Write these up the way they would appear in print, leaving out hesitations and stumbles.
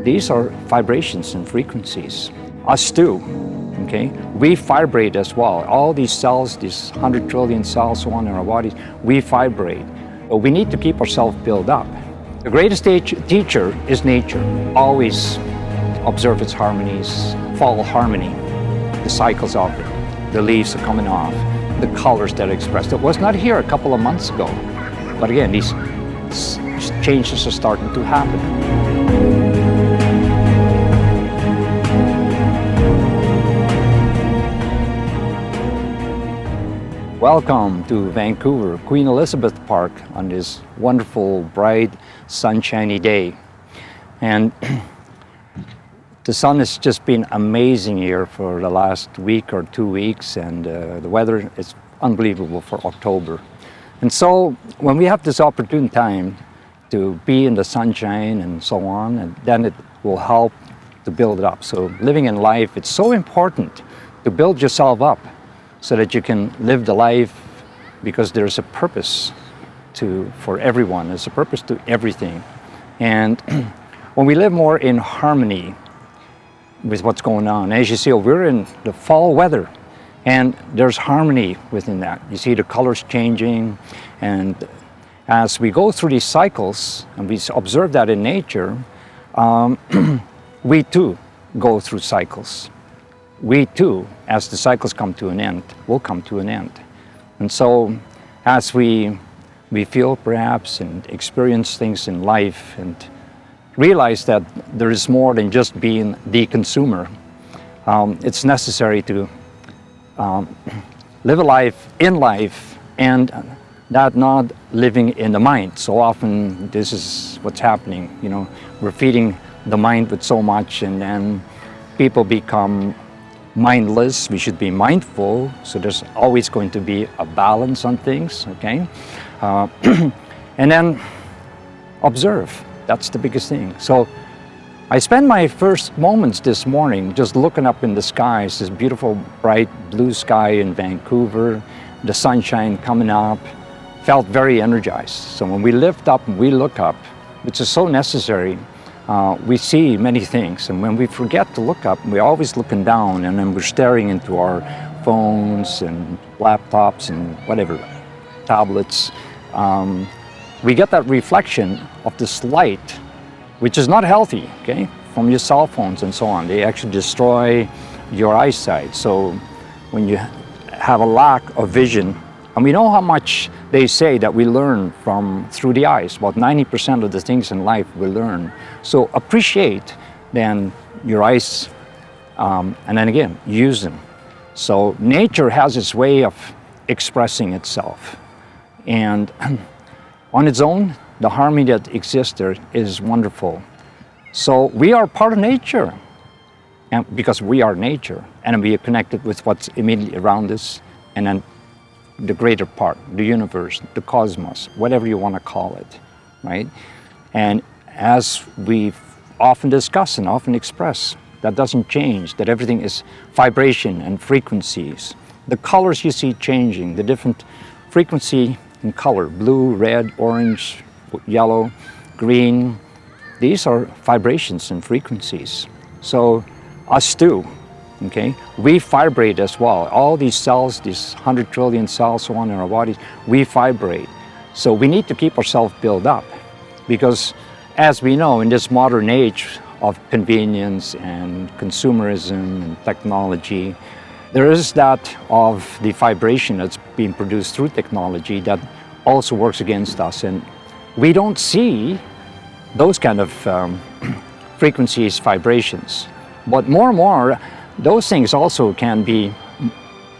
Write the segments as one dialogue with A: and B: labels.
A: These are vibrations and frequencies. Us too, okay? We vibrate as well. All these cells, these 100 trillion cells so on in our bodies, we vibrate. But we need to keep ourselves built up. The greatest teacher is nature. Always observe its harmonies, follow harmony, the cycles of it. The leaves are coming off, the colors that are expressed. It was not here a couple of months ago. But again, these changes are starting to happen. Welcome to Vancouver, Queen Elizabeth Park on this wonderful, bright, sunshiny day. And the sun has just been amazing here for the last week or 2 weeks, and the weather is unbelievable for October. And so when we have this opportune time to be in the sunshine and so on, and then it will help to build it up. So living in life, it's so important to build yourself up so that you can live the life, because there's a purpose for everyone. There's a purpose to everything. And when we live more in harmony with what's going on, as you see, we're in the fall weather, and there's harmony within that. You see the colors changing, and as we go through these cycles, and we observe that in nature, we too go through cycles. We too, as the cycles come to an end, will come to an end. And so as we feel perhaps and experience things in life and realize that there is more than just being the consumer, it's necessary to live a life in life, and that not living in the mind. So often this is what's happening. You know, we're feeding the mind with so much, and then people become mindless. We should be mindful, so there's always going to be a balance on things, okay? And then observe. That's the biggest thing. So I spent my first moments this morning just looking up in the skies, this beautiful bright blue sky in Vancouver, the sunshine coming up, felt very energized. So when we lift up and we look up, which is so necessary, we see many things, and when we forget to look up, we're always looking down, and then we're staring into our phones and laptops and whatever, tablets. We get that reflection of this light, which is not healthy, okay, from your cell phones and so on. They actually destroy your eyesight. So when you have a lack of vision, and we know how much they say that we learn through the eyes. About 90% of the things in life we learn. So appreciate then your eyes, and then again, use them. So nature has its way of expressing itself. And on its own, the harmony that exists there is wonderful. So we are part of nature, and because we are nature, and we are connected with what's immediately around us, and then the greater part, the universe, the cosmos, whatever you want to call it, right? And as we often discuss and often express, that doesn't change, that everything is vibration and frequencies. The colors you see changing, the different frequency and color, blue, red, orange, yellow, green, these are vibrations and frequencies. So us too, okay? We vibrate as well. All these cells, these 100 trillion cells so on in our bodies, we vibrate. So we need to keep ourselves built up, because as we know, in this modern age of convenience and consumerism and technology, there is that of the vibration that's being produced through technology that also works against us. And we don't see those kind of frequencies, vibrations. But more and more, those things also can be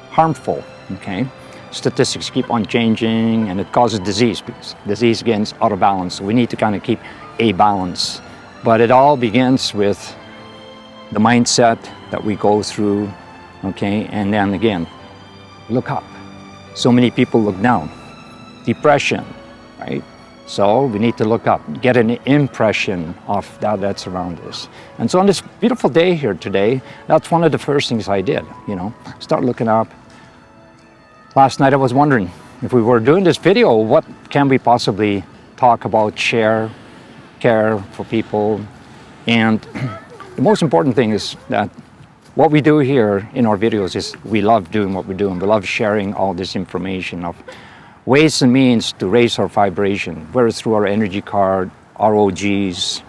A: harmful, okay? Statistics keep on changing, and it causes disease, because disease again is out of balance. So we need to kind of keep a balance. But it all begins with the mindset that we go through, okay? And then again, look up. So many people look down. Depression, right? So we need to look up, get an impression of that's around us. And so on this beautiful day here today, that's one of the first things I did, you know, start looking up. Last night I was wondering, if we were doing this video, what can we possibly talk about, share, care for people, And the most important thing is that what we do here in our videos is we love doing what we're doing. We love sharing all this information of ways and means to raise our vibration, whether it's through our energy card, ROGs,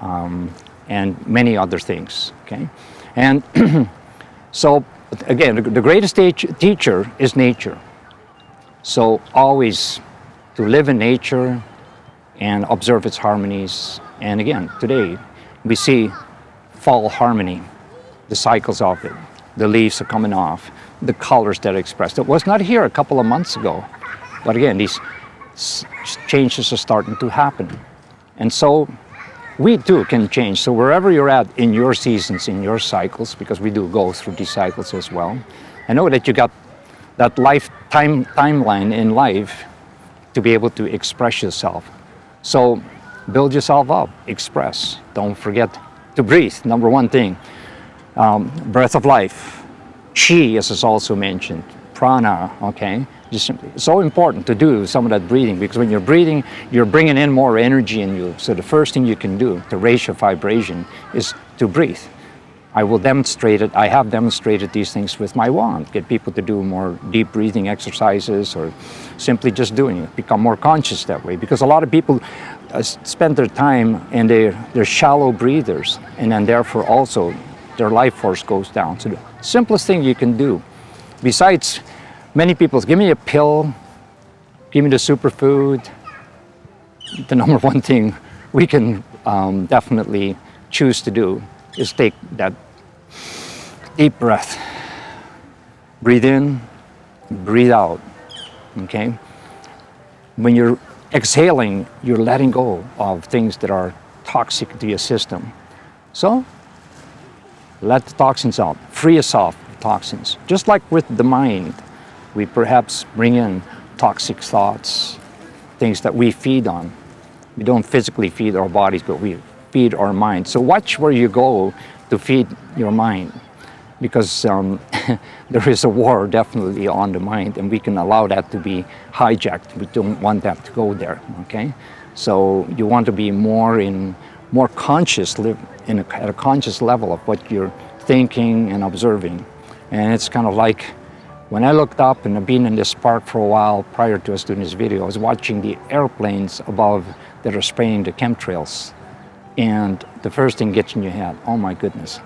A: and many other things, okay? And so, again, the greatest teacher is nature. So always to live in nature and observe its harmonies. And again, today, we see fall harmony, the cycles of it. The leaves are coming off, the colors that are expressed. It was not here a couple of months ago. But again, these changes are starting to happen. And so we too can change. So wherever you're at in your seasons, in your cycles, because we do go through these cycles as well, I know that you got that timeline in life to be able to express yourself. So build yourself up, express. Don't forget to breathe, number one thing. Breath of life, chi, as is also mentioned, prana, okay? Just so important to do some of that breathing, because when you're breathing, you're bringing in more energy in you. So the first thing you can do to raise your vibration is to breathe. I will demonstrate it. I have demonstrated these things with my wand. Get people to do more deep breathing exercises, or simply just doing it. Become more conscious that way, because a lot of people spend their time and they're shallow breathers, and then therefore also their life force goes down. So the simplest thing you can do, besides many people, give me a pill, give me the superfood. The number one thing we can definitely choose to do is take that deep breath. Breathe in, breathe out, okay? When you're exhaling, you're letting go of things that are toxic to your system. So let the toxins out, free yourself of toxins. Just like with the mind, we perhaps bring in toxic thoughts, things that we feed on. We don't physically feed our bodies, but we feed our mind. So watch where you go to feed your mind, because there is a war definitely on the mind, and we can allow that to be hijacked. We don't want that to go there, okay? So you want to be more conscious, live at a conscious level of what you're thinking and observing. And it's kind of like, when I looked up, and I've been in this park for a while prior to us doing this video, I was watching the airplanes above that are spraying the chemtrails. And the first thing gets in your head, oh my goodness,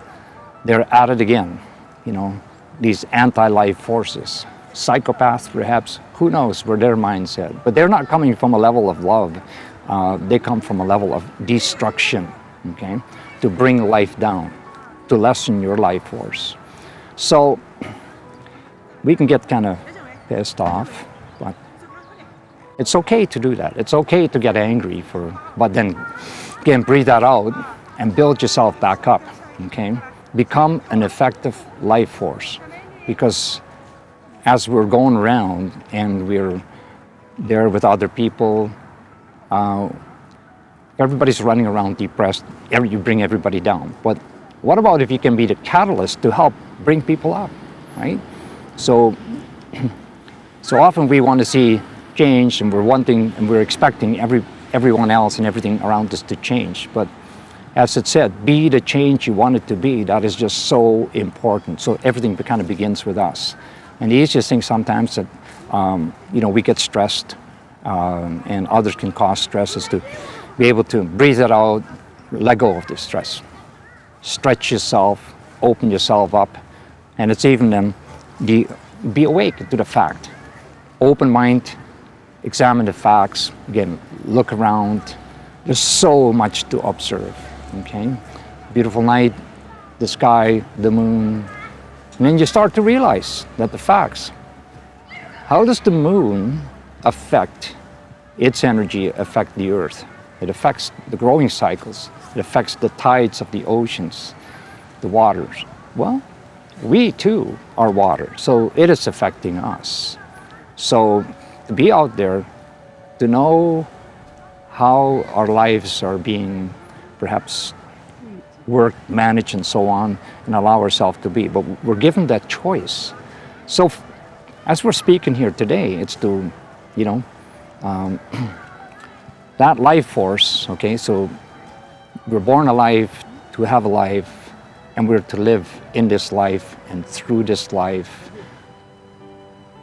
A: they're at it again, you know, these anti-life forces. Psychopaths perhaps, who knows where their mind's at. But they're not coming from a level of love. They come from a level of destruction, okay? To bring life down, to lessen your life force. So we can get kind of pissed off, but it's okay to do that. It's okay to get angry but then again, breathe that out and build yourself back up, okay? Become an effective life force, because as we're going around and we're there with other people, everybody's running around depressed, you bring everybody down. But what about if you can be the catalyst to help bring people up, right? So often we want to see change, and we're wanting and we're expecting everyone else and everything around us to change. But as it said, be the change you want it to be. That is just so important. So everything kind of begins with us. And the easiest thing sometimes that we get stressed, and others can cause stress, is to be able to breathe it out, let go of the stress, stretch yourself, open yourself up, and it's even then be awake to the fact. Open mind, examine the facts. Again, look around. There's so much to observe, okay? Beautiful night, the sky, the moon. And then you start to realize that the facts. How does the moon affect its energy, affect the earth? It affects the growing cycles. It affects the tides of the oceans, the waters. Well, we too are water, so it is affecting us. So to be out there, to know how our lives are being perhaps worked, managed, and so on, and allow ourselves to be. But we're given that choice. So as we're speaking here today, it's to, that life force, okay, so we're born alive to have a life, and we're to live in this life and through this life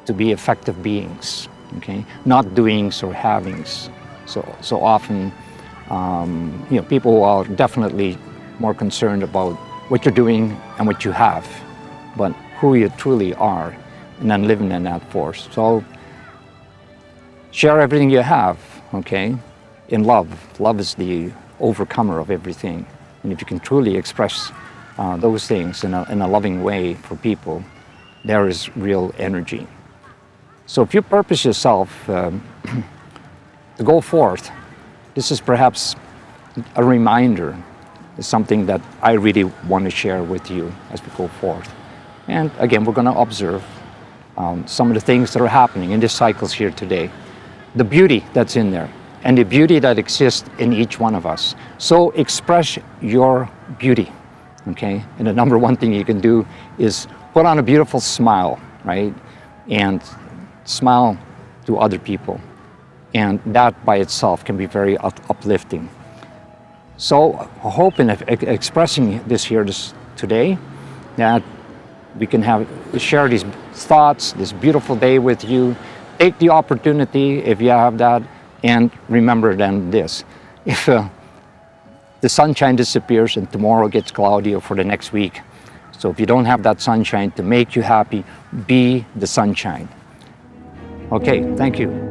A: to be effective beings, okay? Not doings or havings. So often, people are definitely more concerned about what you're doing and what you have, but who you truly are, and then living in that force. So share everything you have, okay? In love. Love is the overcomer of everything. And if you can truly express those things in a loving way for people, there is real energy. So if you purpose yourself to go forth, this is perhaps a reminder, something that I really want to share with you as we go forth. And again, we're going to observe some of the things that are happening in these cycles here today, the beauty that's in there, and the beauty that exists in each one of us. So express your beauty, okay? And the number one thing you can do is put on a beautiful smile, right? And smile to other people. And that by itself can be very uplifting. So I hope in expressing this here today that we can share these thoughts, this beautiful day with you. Take the opportunity if you have that, and remember then this. If the sunshine disappears and tomorrow gets cloudy or for the next week, so if you don't have that sunshine to make you happy, be the sunshine. Okay, thank you.